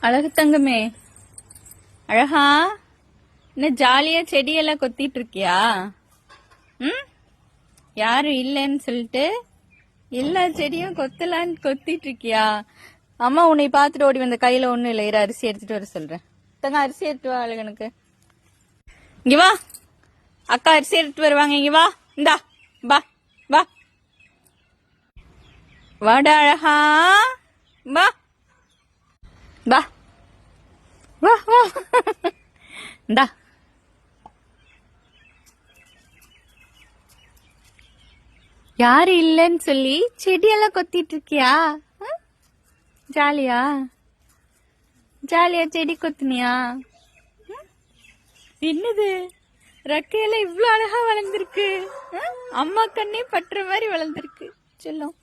அழகு தங்கமே, அழகா என்ன ஜாலியா செடியெல்லாம் கொத்திட்டு இருக்கியா? யாரும் இல்லைன்னு சொல்லிட்டு எல்லா செடியும் கொத்தலான்னு கொத்திட்டு இருக்கியா? அம்மா உன்னை பார்த்துட்டு ஓடி வந்த, கையில ஒண்ணும் இல்லை, இரு அரிசி எடுத்துட்டு வர சொல்றேன். தங்க அரிசி எடுத்து வா அழகனுக்கு. இங்க வா, அக்கா அரிசி எடுத்து வருவாங்க. இங்க வா, இந்தா வா வா வாடா அழகா, வா வா வா வா இந்தா. யாரு இல்லன்னு சொல்லி செடியெல்லாம் கொத்திட்டு இருக்கியா? ஜாலியா ஜாலியா செடி கொத்துனியா? என்னது ரெக்கையெல்லாம் இவ்வளவு அழகா வளர்ந்துருக்கு. அம்மா கண்ணே பற்ற மாதிரி வளர்ந்துருக்கு செல்லம்.